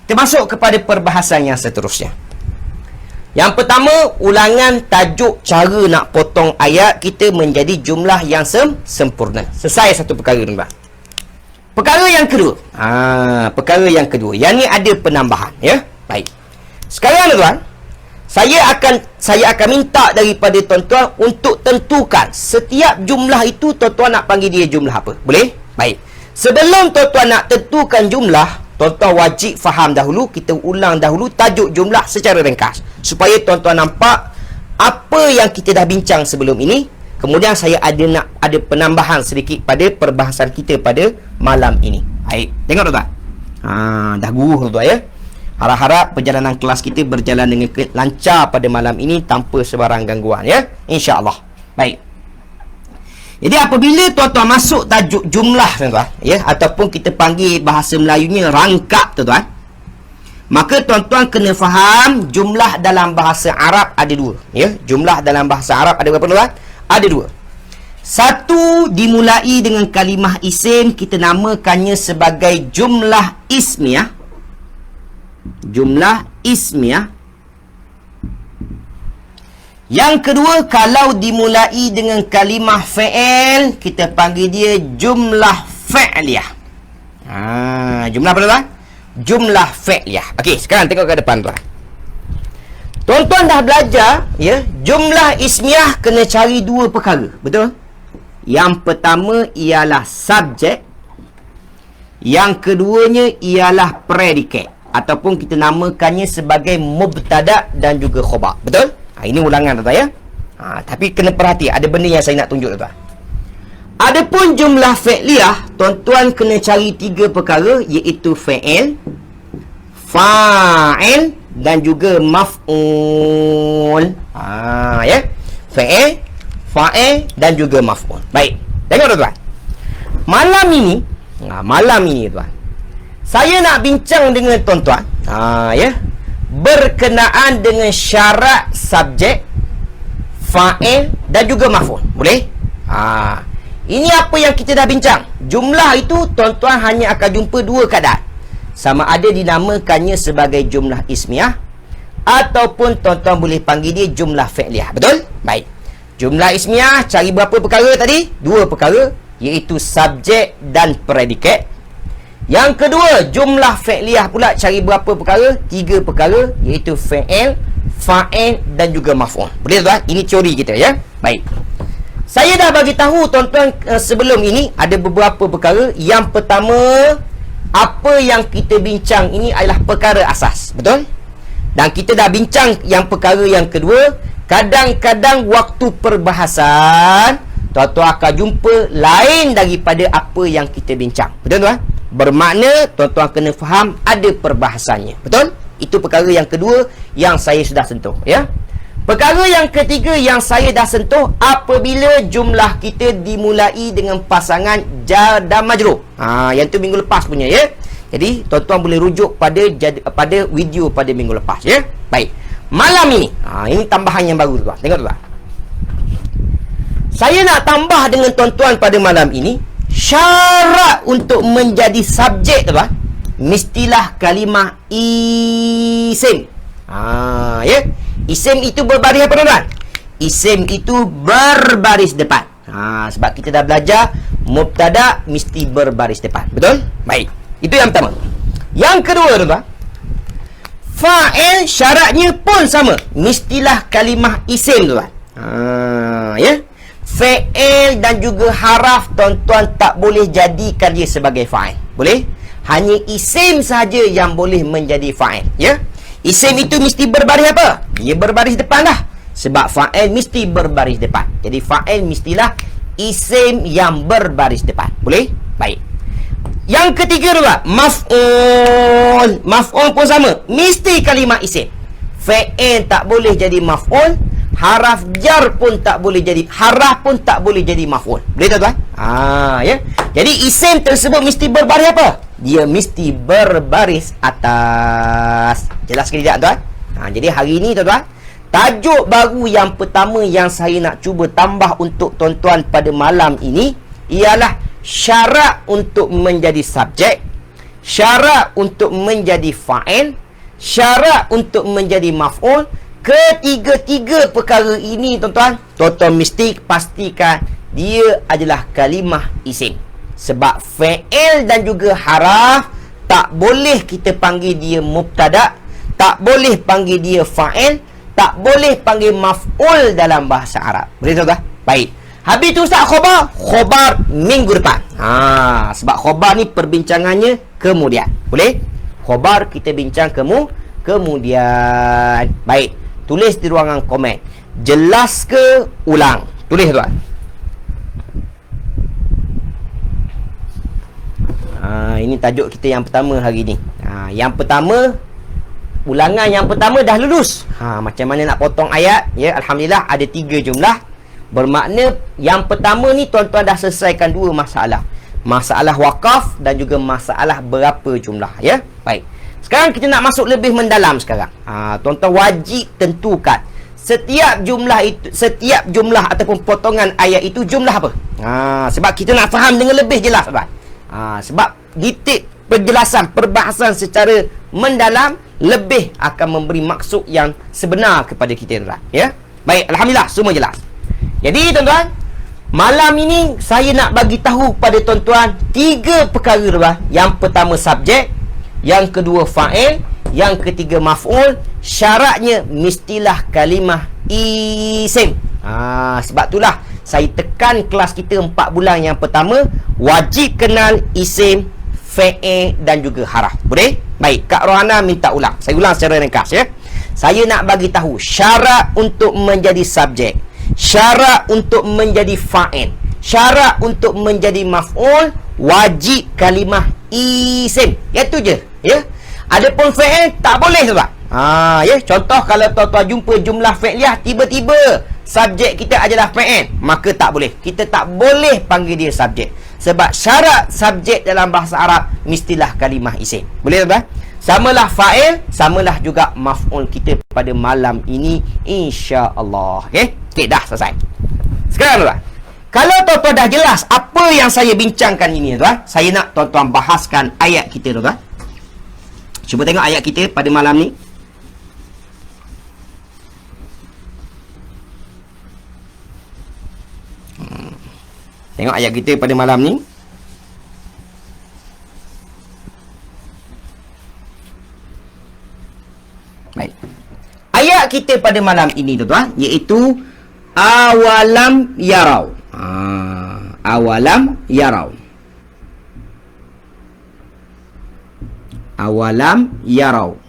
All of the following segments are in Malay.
Kita masuk kepada perbahasan yang seterusnya. Yang pertama, ulangan tajuk cara nak potong ayat kita menjadi jumlah yang sempurna. Selesai satu perkara, tuan-tuan. Perkara yang kedua. Perkara yang kedua. Yang ni ada penambahan, ya. Baik. Sekarang, tuan-tuan, saya akan minta daripada tuan-tuan untuk tentukan setiap jumlah itu tuan-tuan nak panggil dia jumlah apa. Boleh? Baik. Sebelum tuan-tuan nak tentukan jumlah, tuan-tuan wajib faham dahulu, kita ulang dahulu tajuk jumlah secara ringkas, supaya tuan-tuan nampak apa yang kita dah bincang sebelum ini. Kemudian saya ada penambahan sedikit pada perbahasan kita pada malam ini. Baik, tengok tuan-tuan. Dah guruh tuan-tuan, ya. Harap-harap perjalanan kelas kita berjalan dengan lancar pada malam ini tanpa sebarang gangguan, ya. InsyaAllah. Baik. Jadi apabila tuan-tuan masuk tajuk jumlah, tuan-tuan, ya, ataupun kita panggil bahasa Melayunya rangkap, tuan-tuan, maka tuan-tuan kena faham jumlah dalam bahasa Arab ada dua, ya. Jumlah dalam bahasa Arab ada berapa, tuan-tuan? Ada dua. Satu dimulai dengan kalimah isim, kita namakannya sebagai jumlah ismiyah. Jumlah ismiyah. Yang kedua, kalau dimulai dengan kalimah fa'il, kita panggil dia jumlah fa'liyah. Jumlah apa, tuan? Jumlah fa'liyah. Okey, sekarang tengok ke depan, tuan. Tuan-tuan dah belajar, ya, jumlah ismiyah kena cari dua perkara, betul? Yang pertama ialah subjek, yang keduanya ialah predikat, ataupun kita namakannya sebagai mubtada dan juga khabar, betul? Ini ulangan, tuan-tuan, ya. Tapi kena perhati, ada benda yang saya nak tunjuk, tuan-tuan. Adapun jumlah fi'liyah, tuan-tuan kena cari tiga perkara, iaitu fa'il, fa'il dan juga maf'ul. Ya. Fa'il, fa'il dan juga maf'ul. Baik. Tengok, tuan-tuan. Malam ini, tuan, saya nak bincang dengan tuan-tuan, ya, berkenaan dengan syarat subjek, fa'il dan juga maf'ul. Boleh? Ini apa yang kita dah bincang. Jumlah itu tuan-tuan hanya akan jumpa dua keadaan. Sama ada dinamakannya sebagai jumlah ismiyah, ataupun tuan-tuan boleh panggil dia jumlah fi'liyah. Betul? Baik. Jumlah ismiyah cari berapa perkara tadi? Dua perkara, iaitu subjek dan predikat. Yang kedua, jumlah fi'liyah pula cari berapa perkara? Tiga perkara, iaitu fi'il, fa'il dan juga maf'ul. Boleh, tuan? Ini teori kita, ya. Baik. Saya dah bagi tahu tuan-tuan sebelum ini ada beberapa perkara. Yang pertama, apa yang kita bincang ini adalah perkara asas, betul? Dan kita dah bincang yang perkara yang kedua. Kadang-kadang waktu perbahasan tuan-tuan akan jumpa lain daripada apa yang kita bincang, betul, tuan? Bermakna tuan-tuan kena faham ada perbahasannya, betul? Itu perkara yang kedua yang saya sudah sentuh, ya. Perkara yang ketiga yang saya dah sentuh, apabila jumlah kita dimulai dengan pasangan jar dan majrur. Yang tu minggu lepas punya, ya. Jadi tuan-tuan boleh rujuk pada video pada minggu lepas, ya. Baik. Malam ini, ini tambahan yang baru, tuan. Tengok, tuan. Saya nak tambah dengan tuan-tuan pada malam ini, syarat untuk menjadi subjek, tuan, mestilah kalimah isim. Ya. Isim itu berbaris apa, tuan? Isim itu berbaris depan. Sebab kita dah belajar mubtada mesti berbaris depan. Betul? Baik. Itu yang pertama. Yang kedua, tuan, fa'il syaratnya pun sama. Mestilah kalimah isim, tuan. Ya. Fa'il dan juga haraf tuan-tuan tak boleh jadikan dia sebagai fa'il. Boleh? Hanya isim saja yang boleh menjadi fa'il, ya. Isim itu mesti berbaris apa? Dia berbaris depan lah. Sebab fa'il mesti berbaris depan. Jadi fa'il mestilah isim yang berbaris depan. Boleh? Baik. Yang ketiga, tuan, maf'ul. Maf'ul pun sama. Mesti kalimah isim. Fa'il tak boleh jadi maf'ul. Haraf jar pun tak boleh jadi, haraf pun tak boleh jadi maf'ul. Boleh tak, tuan? Ya. Jadi isim tersebut mesti berbaris apa? Dia mesti berbaris atas. Jelas ke tidak, tuan? Jadi hari ini, tuan, tajuk baru yang pertama yang saya nak cuba tambah untuk tuan-tuan pada malam ini ialah syarat untuk menjadi subjek, syarat untuk menjadi fa'il, syarat untuk menjadi maf'ul. Ketiga-tiga perkara ini tuan-tuan mesti pastikan dia adalah kalimah isim. Sebab fa'il dan juga haraf tak boleh kita panggil dia mubtada', tak boleh panggil dia fa'il, tak boleh panggil maf'ul dalam bahasa Arab. Boleh tuan-tuan? Baik. Habis tu Ustaz khobar minggu depan. Sebab khobar ni perbincangannya kemudian. Boleh? Khobar kita bincang kemudian. Baik. Tulis di ruangan komen. Jelas ke ulang? Tulis tuan. Ini tajuk kita yang pertama hari ni. Yang pertama, ulangan yang pertama dah lulus. Macam mana nak potong ayat? Ya, alhamdulillah ada 3 jumlah. Bermakna yang pertama ni tuan-tuan dah selesaikan 2 masalah. Masalah wakaf dan juga masalah berapa jumlah, ya. Baik. Sekarang kita nak masuk lebih mendalam sekarang. Tuan-tuan wajib tentukan setiap jumlah ataupun potongan ayat itu jumlah apa. Sebab kita nak faham dengan lebih jelas, tuan. Sebab titik penjelasan perbahasan secara mendalam lebih akan memberi maksud yang sebenar kepada kita, tuan. Ya. Baik, alhamdulillah semua jelas. Jadi tuan-tuan, malam ini saya nak bagi tahu pada tuan-tuan 3 perkara, tuan. Yang pertama subjek, yang kedua fa'il, yang ketiga maf'ul. Syaratnya mestilah kalimah isim. Sebab itulah saya tekan kelas kita 4 bulan yang pertama wajib kenal isim, fa'il dan juga haraf. Boleh? Baik, Kak Rohana minta ulang. Saya ulang secara ringkas, ya. Saya nak bagi tahu syarat untuk menjadi subjek, syarat untuk menjadi fa'il, syarat untuk menjadi maf'ul, wajib kalimah isim. Itu je, ya. Adapun fa'il tak boleh, tuan. Ya, contoh kalau tuan-tuan jumpa jumlah fi'liyah tiba-tiba subjek kita adalah fa'il, maka tak boleh. Kita tak boleh panggil dia subjek. Sebab syarat subjek dalam bahasa Arab mestilah kalimah isim. Boleh, tuan? Samalah fa'il, samalah juga maf'ul kita pada malam ini, insya-Allah. Okey? Okey, dah selesai. Sekarang, tuan, kalau tuan-tuan dah jelas apa yang saya bincangkan ini, tuan, saya nak tuan-tuan bahaskan ayat kita, tuan. Cuba tengok ayat kita pada malam ni. Tengok ayat kita pada malam ni. Baik. Ayat kita pada malam ini, tuan-tuan, iaitu awalam yarau. Awalam yarau. Awalam yarau.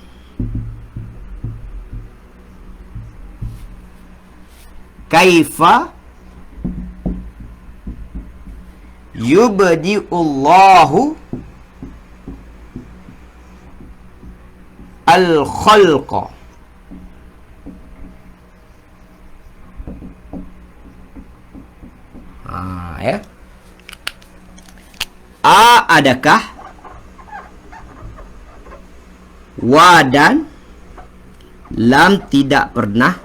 Kaifa yubdi'ullahu al-khalqa. Ya. Adakah wa dan lam tidak pernah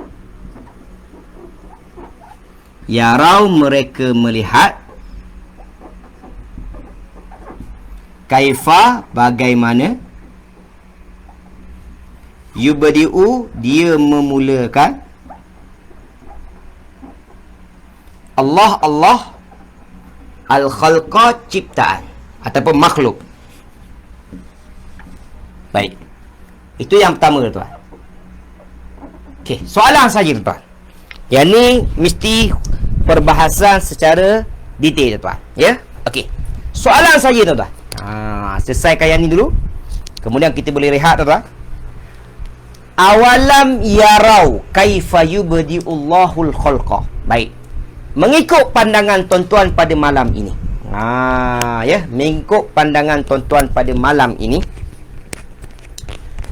yarau mereka melihat kaifa bagaimana yubdi'u dia memulakan Allah al-khalqa ciptaan ataupun makhluk. Baik. Itu yang pertama, tuan. Okey, soalan saja, tuan. Yang ni mesti perbahasan secara detail, tuan. Ya? Okey. Soalan saja, tuan. Selesaikan yang ni dulu. Kemudian kita boleh rehat, tuan. Awalam yarau kaifa yubdi'ullahul khalqa. Baik. Mengikut pandangan tuan-tuan pada malam ini. Ya, mengikut pandangan tuan-tuan pada malam ini.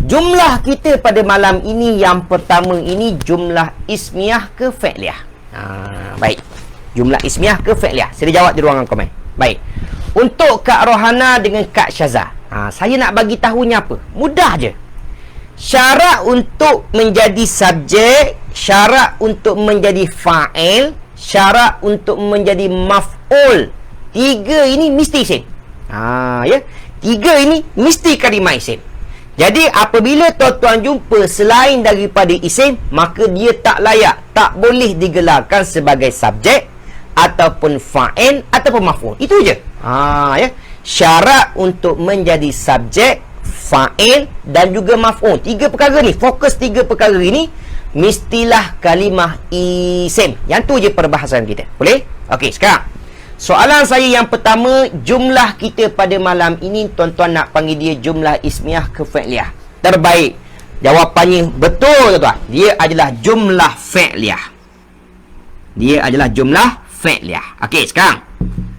Jumlah kita pada malam ini yang pertama ini jumlah ismiyah ke fi'liyah? Baik. Jumlah ismiyah ke fi'liyah? Sila jawab di ruangan komen. Baik. Untuk Kak Rohana dengan Kak Syazah, saya nak bagi tahunya apa? Mudah je. Syarat untuk menjadi subjek, syarat untuk menjadi fa'il, syarat untuk menjadi maf'ul, 3 ini mesti isim. Ya. Tiga ini mesti kalimah isim. Jadi apabila tuan-tuan jumpa selain daripada isim, maka dia tak layak, tak boleh digelarkan sebagai subjek ataupun fa'il ataupun maf'ul. Itu je. Ya. Syarat untuk menjadi subjek, fa'il dan juga maf'ul. Tiga perkara ni, fokus tiga perkara ini mestilah kalimah isim. Yang tu je perbahasan kita. Boleh? Okey, sekarang soalan saya yang pertama, jumlah kita pada malam ini tuan-tuan nak panggil dia jumlah ismiah ke fi'liyah? Terbaik. Jawapannya betul tuan-tuan. Dia adalah jumlah fi'liyah. Dia adalah jumlah fi'liyah. Okey, sekarang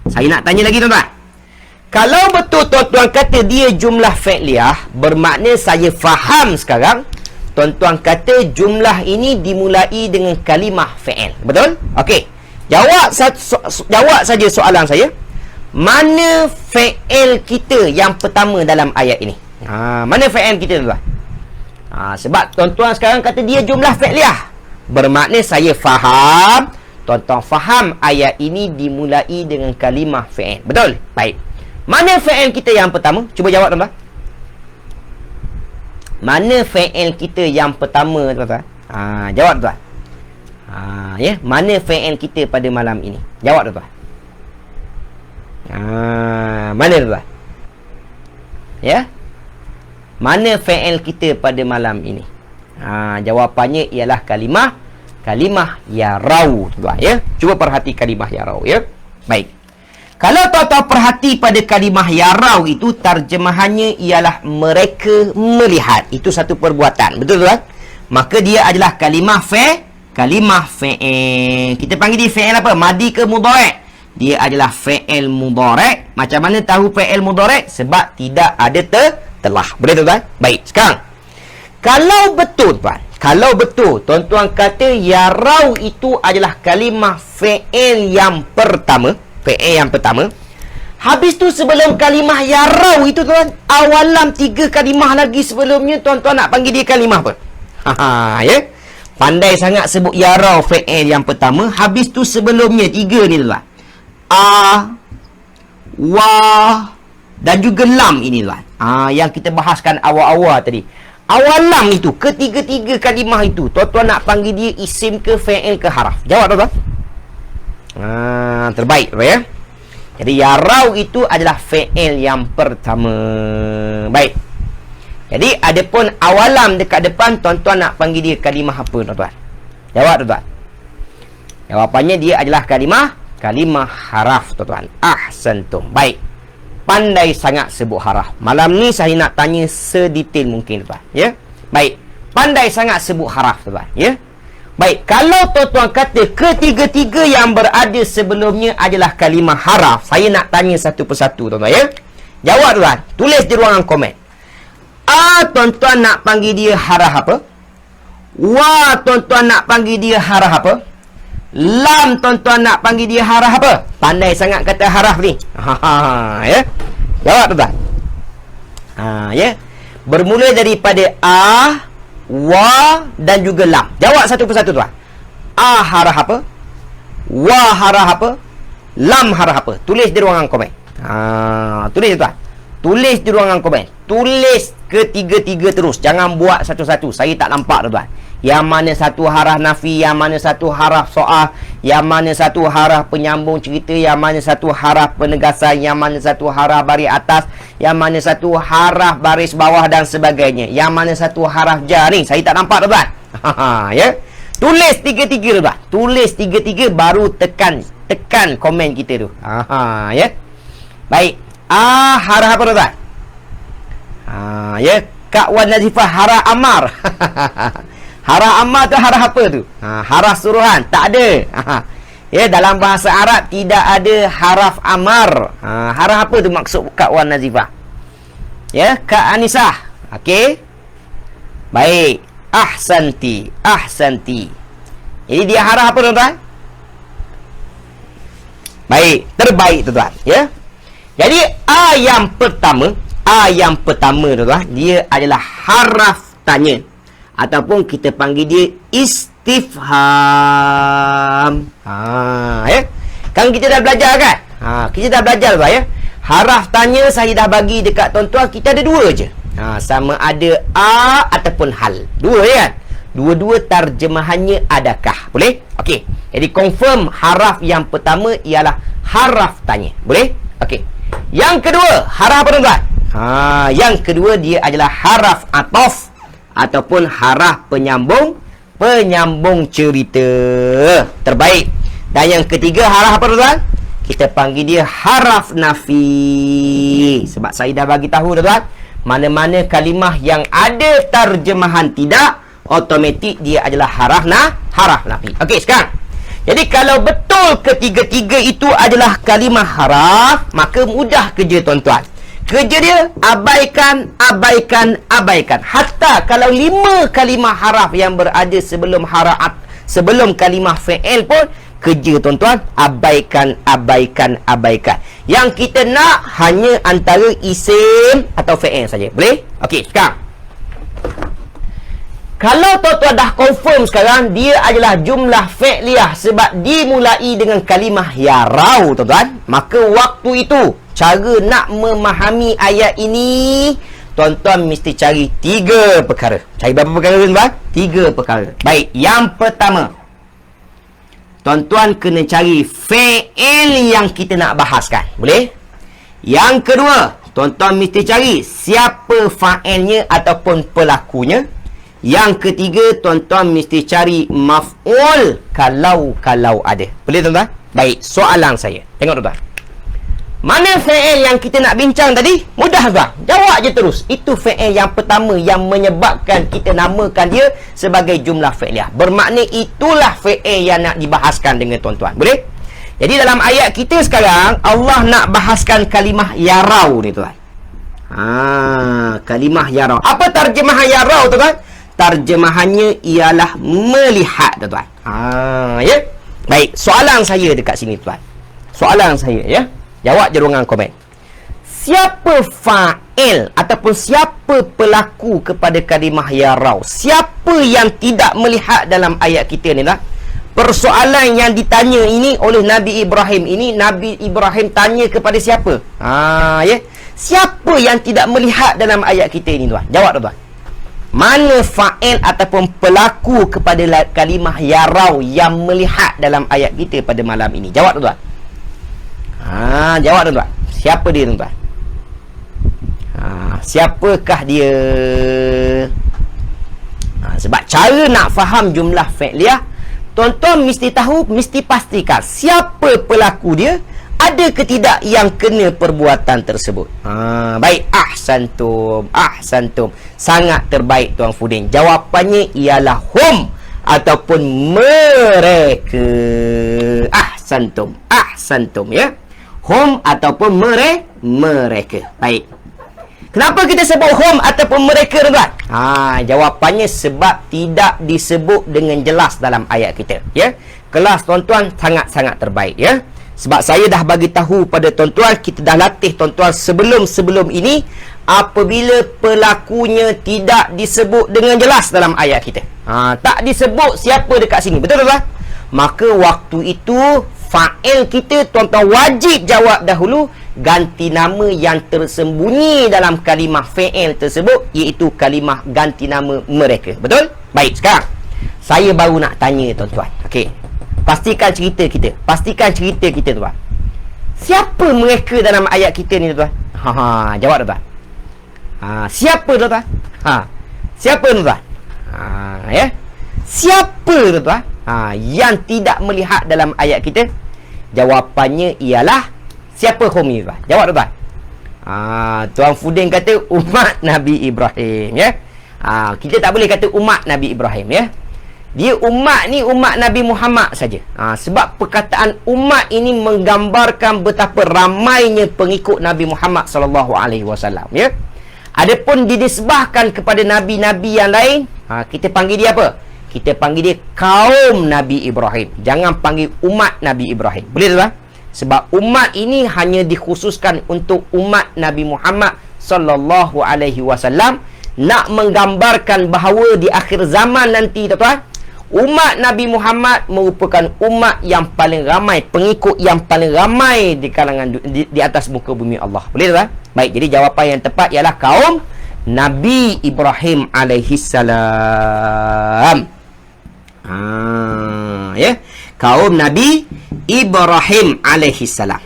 saya nak tanya lagi tuan-tuan. Kalau betul tuan-tuan kata dia jumlah fi'liyah, bermakna saya faham sekarang tuan-tuan kata jumlah ini dimulai dengan kalimah fi'il. Betul? Okey. Jawab saja soalan saya. Mana fi'il kita yang pertama dalam ayat ini? Mana fi'il kita tuan? Sebab tuan-tuan sekarang kata dia jumlah fi'liyah. Bermakna saya faham, tuan-tuan faham ayat ini dimulai dengan kalimah fi'il. Betul? Baik. Mana fi'il kita yang pertama? Cuba jawab tuan-tuan. Mana fi'il kita yang pertama tuan-tuan? Jawab tuan. Ya, mana fi'il kita pada malam ini? Jawab tuan-tuan. Mana tuan? Ya. Mana fi'il kita pada malam ini? Jawapannya ialah kalimah yarau tuan-tuan, ya. Cuba perhati kalimah yarau, ya. Baik. Kalau tuan-tuan perhati pada kalimah yarau itu, terjemahannya ialah mereka melihat. Itu satu perbuatan. Betul tuan? Maka dia adalah kalimah fi'il. Kita panggil dia fi'il apa? Madi ke mudhari'? Dia adalah fi'il mudhari'. Macam mana tahu fi'il mudhari'? Sebab tidak ada telah. Boleh tuan? Baik, sekarang kalau betul tuan-tuan kata yarau itu adalah kalimah fi'il yang pertama, habis tu sebelum kalimah yarau itu tuan, awalam tiga kalimah lagi sebelumnya tuan-tuan nak panggil dia kalimah apa? Ya. Pandai sangat sebut yarau fi'il yang pertama. Habis tu sebelumnya tiga ni tuan. Wa dan juga lam ini tuan. Yang kita bahaskan awal-awal tadi. Awalam itu, ketiga-tiga kalimah itu, tuan-tuan nak panggil dia isim ke fi'il ke haraf? Jawab tuan-tuan. Terbaik tuan, ya. Jadi yarau itu adalah fi'il yang pertama. Baik. Jadi adapun awalam dekat depan, tuan-tuan nak panggil dia kalimah apa tuan-tuan? Jawab tuan-tuan. Jawapannya dia adalah kalimah haraf tuan-tuan. Ahsantum. Baik. Pandai sangat sebut haraf. Malam ni saya nak tanya sedetail mungkin tuan, ya. Baik. Pandai sangat sebut haraf tuan, ya. Baik, kalau tuan-tuan kata ketiga-tiga yang berada sebelumnya adalah kalimah haraf, saya nak tanya satu persatu tuan-tuan, ya. Jawab tuan. Tulis di ruangan komen. Tuan-tuan nak panggil dia haraf apa? Wa tuan-tuan nak panggil dia haraf apa? Lam tuan-tuan nak panggil dia haraf apa? Pandai sangat kata haraf ni. Ya. Jawab tuan-tuan. Ya. Bermula daripada wa dan juga lam. Jawab satu persatu tuan. Haraf apa? Wa haraf apa? Lam haraf apa? Tulis di ruangan komen. Tulis tuan. Tulis di ruangan komen. Tulis ketiga-tiga terus. Jangan buat satu-satu. Saya tak nampak tuan. Yang mana satu haraf nafi, yang mana satu haraf soal, yang mana satu haraf penyambung cerita, yang mana satu haraf penegasan, yang mana satu haraf baris atas, yang mana satu haraf baris bawah dan sebagainya. Yang mana satu haraf jar ni. Saya tak nampak tuan. Ya. Tulis tiga-tiga tuan. Tulis tiga-tiga baru tekan komen kita tu. Ya. Baik. Haraf apa tuan? Ya, Kak Wan Nazifah haraf amar. Haraf amar tu haraf apa tu? Haraf suruhan. Tak ada. Ya, dalam bahasa Arab tidak ada haraf amar. Haraf apa tu maksud Kak Wan Nazifah? Ya, Kak Anisah. Okey. Baik. Ahsanti. Jadi dia haraf apa tuan-tuan? Baik, terbaik tuan-tuan, ya. Jadi yang pertama tuan-tuan, dia adalah haraf tanya ataupun kita panggil dia istifham. Ya. Kan kita dah belajar kan? Kita dah belajar tuan, ya. Haraf tanya saya dah bagi dekat tuan-tuan, kita ada dua je. Sama ada a ataupun hal. Dua kan? Dua-dua terjemahannya adakah? Boleh? Okey. Jadi confirm haraf yang pertama ialah haraf tanya. Boleh? Okey. Yang kedua, haraf apa tuan-tuan? Yang kedua dia adalah haraf atof ataupun haraf penyambung cerita. Terbaik. Dan yang ketiga haraf apa tuan-tuan? Kita panggil dia haraf nafi. Sebab saya dah bagi tahu tuan-tuan, mana-mana kalimah yang ada terjemahan tidak, automatik dia adalah haraf nafi. Okey, sekarang. Jadi kalau betul ketiga-tiga itu adalah kalimah haraf, maka mudah kerja tuan-tuan. Kerja dia abaikan. Hatta kalau 5 kalimah haraf yang berada sebelum kalimah fi'il pun, kerja tuan-tuan abaikan. Yang kita nak hanya antara isim atau fi'il saja. Boleh? Okey, sekarang. Kalau tuan-tuan dah confirm sekarang dia adalah jumlah fi'liyah sebab dimulai dengan kalimah yarau tuan-tuan, maka waktu itu cara nak memahami ayat ini, tuan-tuan mesti cari 3 perkara. Cari berapa perkara tuan-tuan? 3 perkara. Baik, yang pertama, tuan-tuan kena cari fi'il yang kita nak bahaskan. Boleh? Yang kedua, tuan-tuan mesti cari siapa fa'ilnya ataupun pelakunya. Yang ketiga, tuan-tuan mesti cari maf'ul kalau ada. Boleh tuan-tuan? Baik, soalan saya. Tengok tuan-tuan. Mana fi'il yang kita nak bincang tadi? Mudah tuan. Jawab je terus. Itu fi'il yang pertama yang menyebabkan kita namakan dia sebagai jumlah fi'liyah. Bermakna itulah fi'il yang nak dibahaskan dengan tuan-tuan. Boleh? Jadi dalam ayat kita sekarang, Allah nak bahaskan kalimah yarau ni tuan. Kalimah yarau. Apa terjemahan yarau tuan? Terjemahannya ialah melihat tuan-tuan. Ya. Baik, soalan saya dekat sini tuan. Soalan saya ya. Jawab je ruangan komen. Siapa fa'il ataupun siapa pelaku kepada kalimah yarau? Siapa yang tidak melihat dalam ayat kita ni lah? Persoalan yang ditanya ini oleh Nabi Ibrahim ini, Nabi Ibrahim tanya kepada siapa? Ya. Siapa yang tidak melihat dalam ayat kita ini tuan? Jawab tuan. Mana fa'il ataupun pelaku kepada kalimah yarau yang melihat dalam ayat kita pada malam ini? Jawab tuan-tuan. Jawab tuan-tuan. Siapa dia tuan-tuan? Siapakah dia? Sebab cara nak faham jumlah fi'liyah, tuan-tuan mesti tahu, mesti pastikan siapa pelaku dia, ada ke tidak yang kena perbuatan tersebut. Baik, ahsantum. Sangat terbaik Tuan Fudin. Jawapannya ialah hum ataupun mereka. Ahsantum ya. Hum ataupun mereka. Baik. Kenapa kita sebut hum ataupun mereka tuan? Jawapannya sebab tidak disebut dengan jelas dalam ayat kita, ya. Kelas tuan-tuan sangat-sangat terbaik, ya. Sebab saya dah bagi tahu pada tuan-tuan, kita dah latih tuan-tuan sebelum ini, apabila pelakunya tidak disebut dengan jelas dalam ayat kita, tak disebut siapa dekat sini, betul tuan? Maka waktu itu fa'il kita tuan-tuan wajib jawab dahulu ganti nama yang tersembunyi dalam kalimah fi'il tersebut, iaitu kalimah ganti nama mereka. Betul? Baik, sekarang saya baru nak tanya tuan-tuan. Okey. Pastikan cerita kita tuan. Siapa mereka dalam ayat kita ni tuan? Jawab tuan. Siapa tuan? Siapa tuan? Ya. Siapa tuan? Yang tidak melihat dalam ayat kita? Jawapannya ialah siapa hum ni tuan? Jawab tuan. Tuan Fudin kata umat Nabi Ibrahim, ya. Kita tak boleh kata umat Nabi Ibrahim, ya. Dia umat ni umat Nabi Muhammad saja. Sebab perkataan umat ini menggambarkan betapa ramainya pengikut Nabi Muhammad sallallahu alaihi wasallam, ya. Adapun dinisbahkan kepada nabi-nabi yang lain, kita panggil dia apa? Kita panggil dia kaum Nabi Ibrahim. Jangan panggil umat Nabi Ibrahim. Boleh tak? Sebab umat ini hanya dikhususkan untuk umat Nabi Muhammad sallallahu alaihi wasallam, nak menggambarkan bahawa di akhir zaman nanti tuan-tuan, Umat Nabi Muhammad merupakan umat yang paling ramai, pengikut yang paling ramai di kalangan di atas muka bumi Allah. Boleh tak? Baik, jadi jawapan yang tepat ialah kaum Nabi Ibrahim alaihi salam. Ya. Kaum Nabi Ibrahim alaihi salam.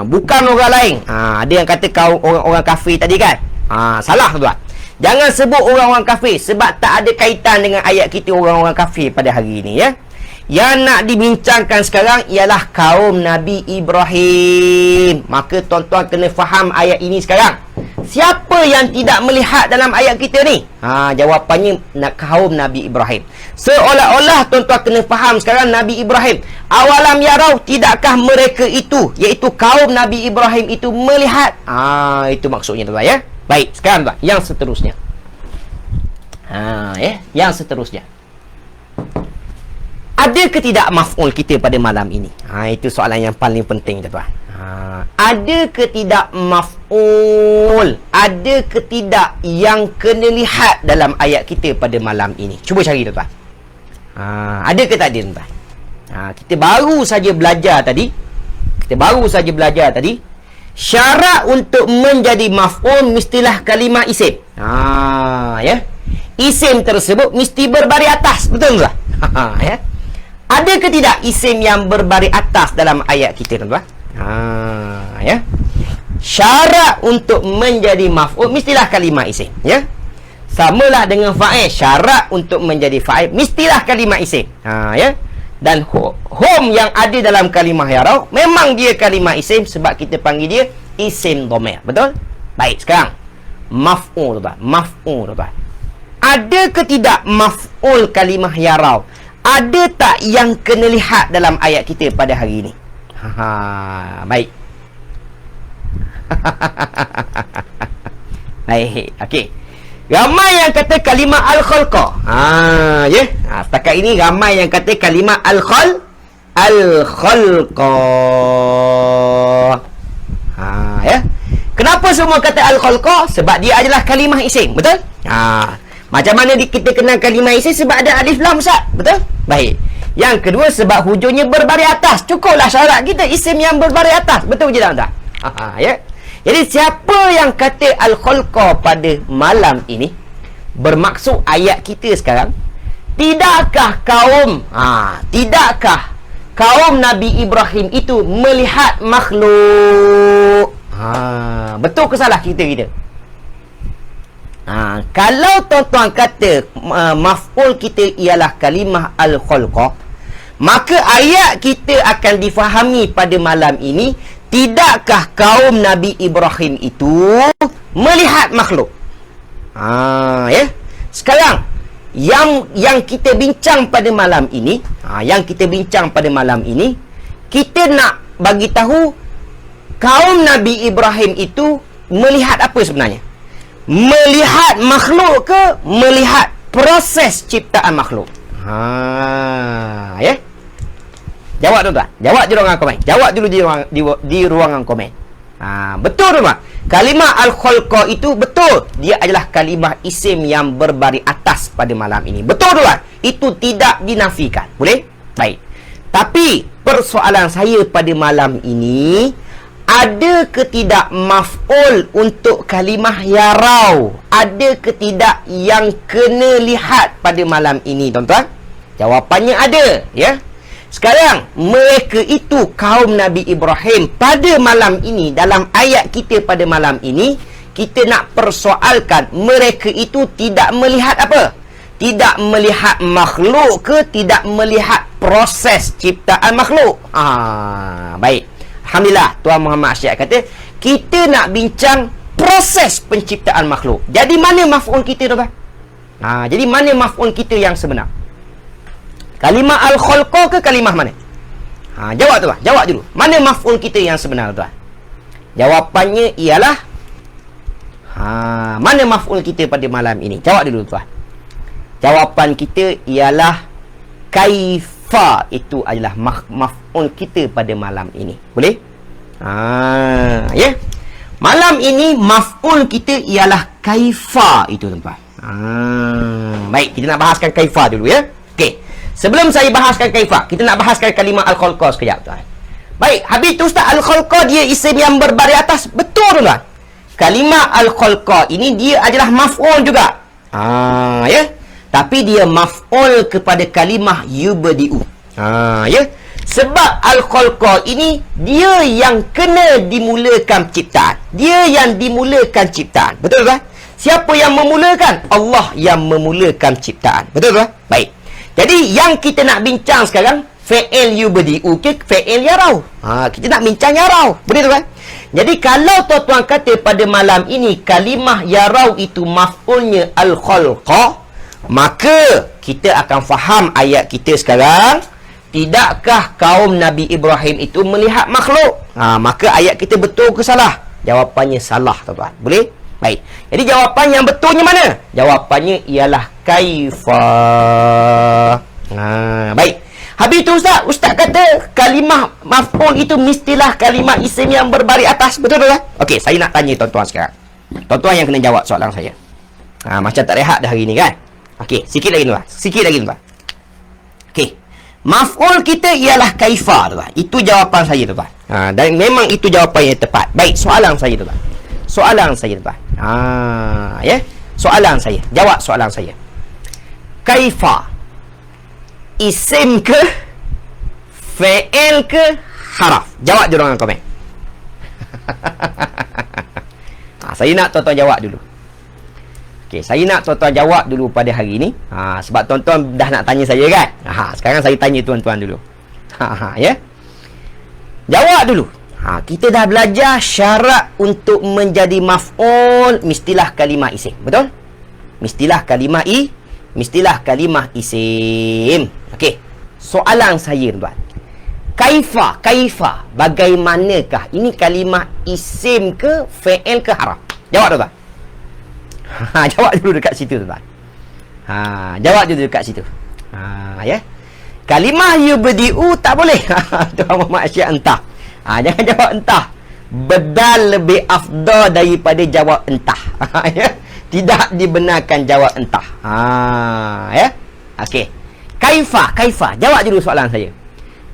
Bukan orang lain. Ada yang kata kaum orang kafir tadi kan? Salah tuan. Jangan sebut orang-orang kafir sebab tak ada kaitan dengan ayat kita orang-orang kafir pada hari ini ya. Yang nak dibincangkan sekarang ialah kaum Nabi Ibrahim. Maka tuan-tuan kena faham ayat ini sekarang. Siapa yang tidak melihat dalam ayat kita ni? Jawapannya kaum Nabi Ibrahim. Seolah-olah tuan-tuan kena faham sekarang Nabi Ibrahim. Awalam yarau, tidakkah mereka itu, iaitu kaum Nabi Ibrahim itu melihat? Itu maksudnya tuan-tuan ya. Baik, sekarang tuan, yang seterusnya. Yang seterusnya. Ada ke tidak maf'ul kita pada malam ini? Itu soalan yang paling penting tuan. Ada ke tidak maf'ul? Ada ke tidak yang kena lihat dalam ayat kita pada malam ini? Cuba cari tuan. Ada ke tak ada tuan? Kita baru saja belajar tadi. Syarat untuk menjadi maf'ul mestilah kalimah isim. Ya. Isim tersebut mesti berbaris atas. Betul tak? Ya. Ada ke tidak isim yang berbaris atas dalam ayat kita tuan? Ya. Syarat untuk menjadi maf'ul mestilah kalimah isim, ya. Samalah dengan fa'il. Syarat untuk menjadi fa'il mestilah kalimah isim. Ya. Dan hum yang ada dalam kalimah yarau memang dia kalimah isim sebab kita panggil dia isim dhamir. Betul? Baik, sekarang maf'ul tuan. Maf'ul tuan. Ada ke tidak maf'ul kalimah yarau? Ada tak yang kena lihat dalam ayat kita pada hari ini? Baik. Baik, okey. Ramai yang kata kalimah al-khalqa. Ya. Setakat ini ramai yang kata kalimah al-khalqa. Ya. Kenapa semua kata al-khalqa? Sebab dia adalah kalimah isim, betul? Macam mana kita kenal kalimah isim? Sebab ada alif lam Ustaz, betul? Baik. Yang kedua sebab hujungnya berbaris atas. Cukuplah syarat kita isim yang berbaris atas. Betul je tak? Ya. Jadi siapa yang kata al-khalqa pada malam ini, bermaksud ayat kita sekarang, tidakkah kaum Nabi Ibrahim itu melihat makhluk? Betul ke salah kita? Kalau tuan-tuan kata maf'ul kita ialah kalimah al-khalqa, maka ayat kita akan difahami pada malam ini, tidakkah kaum Nabi Ibrahim itu melihat makhluk? Ya. Sekarang yang kita bincang pada malam ini, kita nak bagi tahu kaum Nabi Ibrahim itu melihat apa sebenarnya? Melihat makhluk ke melihat proses ciptaan makhluk? Ya. Jawab tuan-tuan. Jawab di ruangan komen. Jawab dulu di ruangan komen. Betul tuan-tuan. Kalimah al-khalqa itu betul. Dia adalah kalimah isim yang berbaris atas pada malam ini. Betul tuan-tuan. Itu tidak dinafikan. Boleh? Baik. Tapi persoalan saya pada malam ini, ada ke tidak maf'ul untuk kalimah yarau? Ada ke tidak yang kena lihat pada malam ini tuan-tuan? Jawapannya ada, ya. Sekarang, mereka itu kaum Nabi Ibrahim pada malam ini, dalam ayat kita pada malam ini, kita nak persoalkan mereka itu tidak melihat apa? Tidak melihat makhluk ke tidak melihat proses ciptaan makhluk? Baik. Alhamdulillah, Tuan Muhammad Asyik kata, kita nak bincang proses penciptaan makhluk. Jadi mana maf'ul kita tuan-tuan? Jadi mana maf'ul kita yang sebenar? Kalimah al-khalqa ke kalimah mana? Jawab tuan, jawab dulu. Mana maf'ul kita yang sebenar tuan? Jawapannya ialah mana maf'ul kita pada malam ini? Jawab dulu tuan. Jawapan kita ialah kaifa. Itu adalah maf'ul kita pada malam ini. Boleh? Ya. Malam ini maf'ul kita ialah kaifa itu tuan-tuan. Baik, kita nak bahaskan kaifa dulu ya. Okey. Sebelum saya bahaskan kaifa, kita nak bahaskan kalimah al-khalqa sekejap tuan. Baik, habis tu Ustaz, al-khalqa dia isim yang berbaris atas. Betul tuan. Kalimah al-khalqa ini dia adalah maf'ul juga. Ya. Tapi dia maf'ul kepada kalimah yubdi'u. Ya. Sebab al-khalqa ini dia yang kena dimulakan ciptaan. Dia yang dimulakan ciptaan. Betul tak? Siapa yang memulakan? Allah yang memulakan ciptaan. Betul tak? Baik. Jadi yang kita nak bincang sekarang, fa'il yubdi'u ke fa'il yarau. Kita nak bincang yarau. Betul tak? Jadi kalau tuan-tuan kata pada malam ini kalimah yarau itu maf'ulnya al-khalqa, maka kita akan faham ayat kita sekarang. Tidakkah kaum Nabi Ibrahim itu melihat makhluk? Maka ayat kita betul ke salah? Jawapannya salah, tuan-tuan. Boleh? Baik. Jadi jawapan yang betulnya mana? Jawapannya ialah kaifa. Baik. Habis tu Ustaz kata kalimah maf'ul itu mestilah kalimah isim yang berbaris atas. Betul tak? Okey, saya nak tanya tuan-tuan sekarang. Tuan-tuan yang kena jawab soalan saya. Macam tak rehat dah hari ni kan? Okey, sikit lagi tuan. Okey. Maf'ul kita ialah kaifa, tuan. Itu jawapan saya, tuan. Dan memang itu jawapan yang tepat. Baik, soalan saya, tuan. Ya. Soalan saya. Jawab soalan saya. Kaifa isim ke fa'il ke haraf? Jawab je dalam komen. Saya nak tuan-tuan jawab dulu. Okey, saya nak tuan-tuan jawab dulu pada hari ni. Sebab tuan-tuan dah nak tanya saya kan? Sekarang saya tanya tuan-tuan dulu. Ya. Jawab dulu. Kita dah belajar syarat untuk menjadi maf'ul mestilah kalimah isim. Betul? Mestilah kalimah isim. Okey. Soalan saya tuan. Kaifa, bagaimanakah? Ini kalimah isim ke fa'il ke haraf? Jawab tuan. Jawab dulu dekat situ tuan. Jawab dulu dekat situ. Ya. Kalimah yubdi'u tak boleh. Tuan Muhammad Syekh entah. Jangan jawab entah. Bedal lebih afdal daripada jawab entah. Ya. Tidak dibenarkan jawab entah. Ya. Okey. Kaifa. Jawab dulu soalan saya.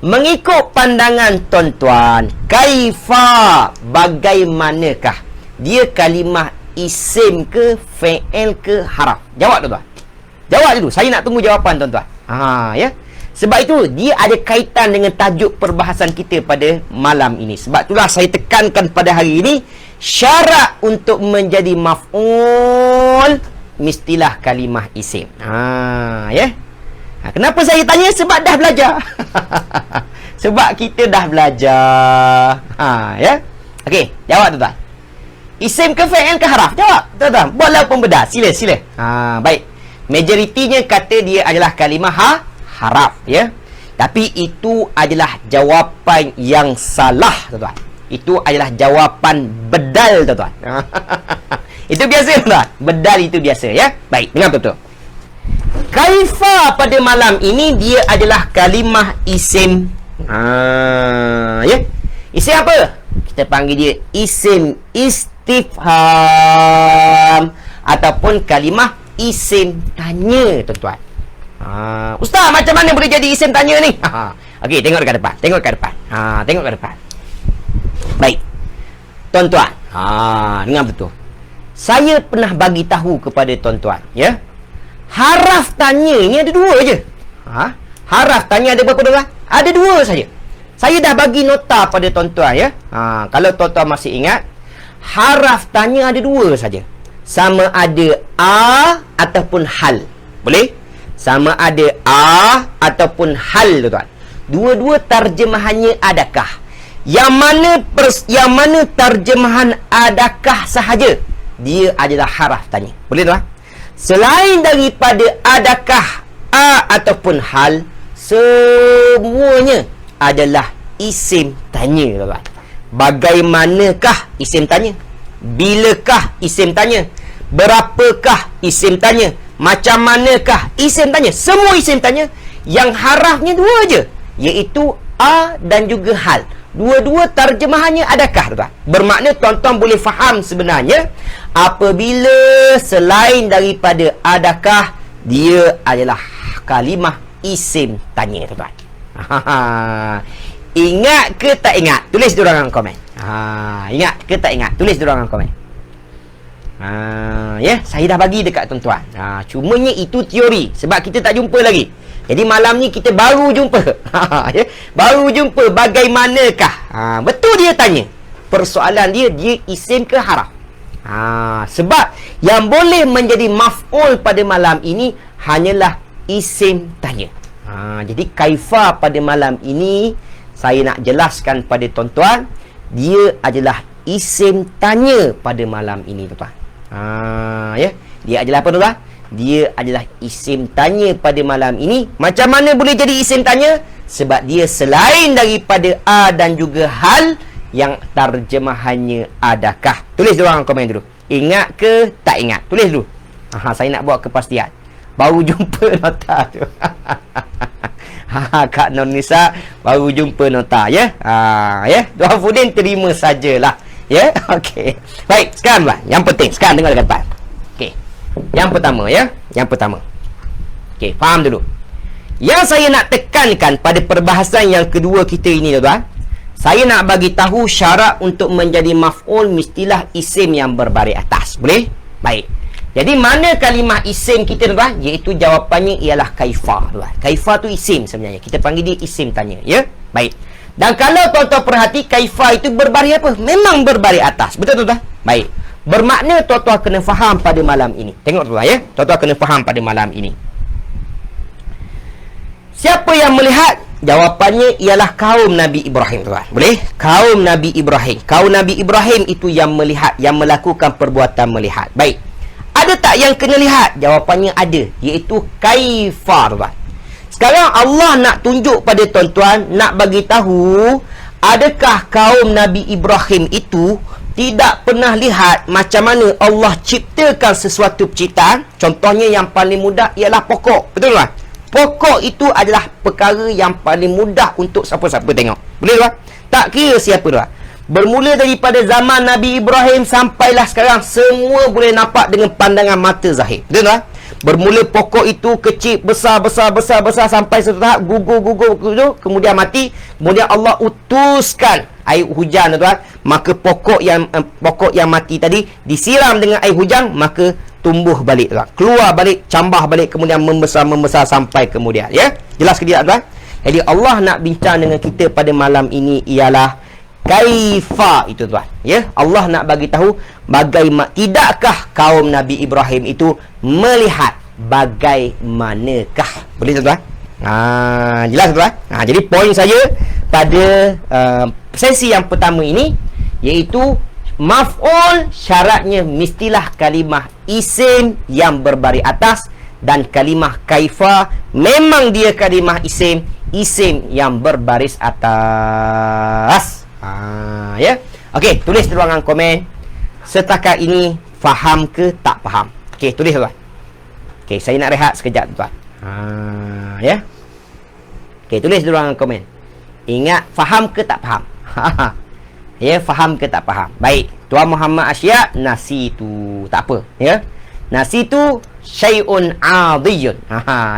Mengikut pandangan tuan-tuan, kaifa, bagaimanakah? Dia kalimah isim ke fa'il ke haraf? Jawab tuan-tuan. Jawab dulu. Saya nak tunggu jawapan tuan-tuan. Ya. Sebab itu dia ada kaitan dengan tajuk perbahasan kita pada malam ini. Sebab itulah saya tekankan pada hari ini syarat untuk menjadi maf'ul mestilah kalimah isim. Ya. Kenapa saya tanya? Sebab dah belajar. Sebab kita dah belajar. Ya. Okey, jawab tuan-tuan. Isim ke fa'il ke haraf? Jawab tuan-tuan. Buatlah pembedah. Sila. Baik. Majoritinya kata dia adalah kalimah haraf, ya. Tapi itu adalah jawapan yang salah, tuan-tuan. Itu adalah jawapan bedal, tuan-tuan. Itu biasa, tuan-tuan. Bedal itu biasa, ya. Baik, dengar betul. Kaifa pada malam ini dia adalah kalimah isim. Ya. Isim apa? Kita panggil dia isim istifham ataupun kalimah isim tanya, tuan-tuan. Ustaz, macam mana boleh jadi isim tanya ni? Okey, tengok dekat depan. Tengok ke depan. Baik. Tuan-tuan, dengar betul. Saya pernah bagi tahu kepada tuan-tuan, ya. Haraf tanya ni ada dua je. Haraf tanya ada berapa tuan? Ada dua saja. Saya dah bagi nota pada tuan-tuan, ya. Kalau tuan-tuan masih ingat, haraf tanya ada dua saja. Sama ada a ataupun hal. Boleh? Sama ada a ataupun hal, tuan-tuan. Dua-dua terjemahannya adakah? Yang mana terjemahan adakah sahaja dia adalah haraf tanya. Boleh, tuan? Selain daripada adakah, a ataupun hal, semuanya adalah isim tanya, tuan-tuan. Bagaimanakah isim tanya? Bilakah isim tanya? Berapakah isim tanya? Macam manakah isim tanya? Semua isim tanya. Yang harafnya dua je, iaitu a dan juga hal. Dua-dua terjemahannya adakah, tuan-tuan? Bermakna tuan-tuan boleh faham sebenarnya apabila selain daripada adakah, dia adalah kalimah isim tanya, tuan-tuan. Ingat ke tak ingat? Tulis di ruangan komen. Ingat ke tak ingat? Tulis di ruangan komen. Saya dah bagi dekat tuan-tuan. Cumanya itu teori, sebab kita tak jumpa lagi. Jadi malam ni kita baru jumpa. Baru jumpa bagaimanakah. Betul dia tanya. Persoalan dia isim ke haraf. Sebab yang boleh menjadi maf'ul pada malam ini hanyalah isim tanya. Jadi kaifa pada malam ini saya nak jelaskan pada tuan-tuan, dia adalah isim tanya pada malam ini, tuan-tuan. Dia adalah apa, tuan-tuan? Dia adalah isim tanya pada malam ini. Macam mana boleh jadi isim tanya? Sebab dia selain daripada a dan juga hal yang terjemahannya adakah. Tulis di ruangan komen dulu. Ingat ke tak ingat? Tulis dulu. Saya nak buat kepastian. Baru jumpa nota tu. Kak Non Nisa baru jumpa nota, ya. Tuan Fudin terima sajalah, ya. Okey. Baik, sekarang lah. Yang penting sekarang dengar dekat. Okey. Yang pertama, ya. Yang pertama. Okey, faham dulu. Yang saya nak tekankan pada perbahasan yang kedua kita ini, tuan-tuan, saya nak bagi tahu syarat untuk menjadi maf'ul mestilah isim yang berbaris atas. Boleh? Baik. Jadi mana kalimah isim kita, tuan-tuan? Iaitu jawapannya ialah kaifa, tuan. Kaifa tu isim sebenarnya. Kita panggil dia isim tanya, ya? Baik. Dan kalau tuan-tuan perhati, kaifa itu berbaris apa? Memang berbaris atas. Betul, tuan-tuan? Baik. Bermakna tuan-tuan kena faham pada malam ini. Tengok, tuan-tuan, ya? Tuan-tuan kena faham pada malam ini. Siapa yang melihat? Jawapannya ialah kaum Nabi Ibrahim, tuan. Boleh? Kaum Nabi Ibrahim. Kaum Nabi Ibrahim itu yang melihat, yang melakukan perbuatan melihat. Baik. Ada tak yang kena lihat? Jawapannya ada, iaitu kaifa, tuan. Sekarang Allah nak tunjuk pada tuan-tuan, nak bagi tahu adakah kaum Nabi Ibrahim itu tidak pernah lihat macam mana Allah ciptakan sesuatu penciptaan. Contohnya yang paling mudah ialah pokok. Betul tak? Pokok itu adalah perkara yang paling mudah untuk siapa-siapa tengok. Boleh tak? Tak kira siapa tak. Bermula daripada zaman Nabi Ibrahim sampailah sekarang, semua boleh nampak dengan pandangan mata zahir. Betul tak? Bermula pokok itu kecil, besar sampai satu tahap gugur, kemudian mati. Kemudian Allah utuskan air hujan, tuan. Maka pokok yang mati tadi disiram dengan air hujan, maka tumbuh balik, tuan. Keluar balik, cambah balik, kemudian membesar sampai kemudian, ya. Jelas ke tidak, tuan? Jadi Allah nak bincang dengan kita pada malam ini ialah kaifa itu, tuan. Ya, Allah nak bagi tahu bagaimana, tidakkah kaum Nabi Ibrahim itu melihat bagaimanakah. Boleh, tuan? Jelas, tuan? Jadi poin saya pada sesi yang pertama ini iaitu maf'ul syaratnya mestilah kalimah isim yang berbaris atas, dan kalimah kaifa memang dia kalimah isim yang berbaris atas. Ya. Okey, tulis di ruangan komen setakat ini faham ke tak faham. Okey, tulis, tuan. Okey, saya nak rehat sekejap, tuan. Ya. Okey, tulis di ruangan komen. Ingat, faham ke tak faham? Ya, faham ke tak faham? Baik, Tuan Muhammad Asyiak, nasitu. Tak apa, ya. Nasitu syai'un 'adiyun.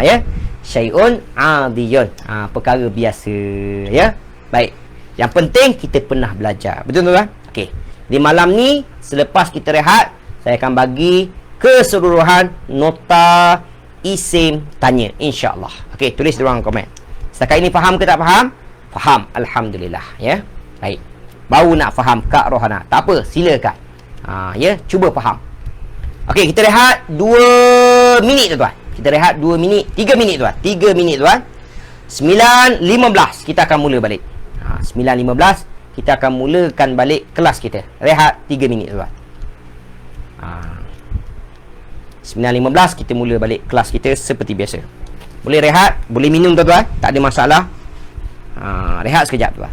Ya. Syai'un 'adiyun. Perkara biasa, ya. Baik. Yang penting kita pernah belajar. Betul, tuan? Okey. Di malam ni selepas kita rehat, saya akan bagi keseluruhan nota isim tanya, insya-Allah. Okey, tulis di ruangan komen. Setakat ini faham ke tak faham? Faham, alhamdulillah, ya. Baik. Baru nak faham Kak Rohana. Tak apa, silakan. Ya, cuba faham. Okey, kita rehat 2 minit, tuan. Kita rehat 2 minit, 3 minit, tuan. 3 minit, tuan. 9.15 kita akan mula balik. 9.15 kita akan mulakan balik kelas kita. Rehat 3 minit, tuan. 9.15 kita mula balik kelas kita seperti biasa. Boleh rehat, boleh minum, tuan-tuan. Tak ada masalah. Rehat sekejap, tuan.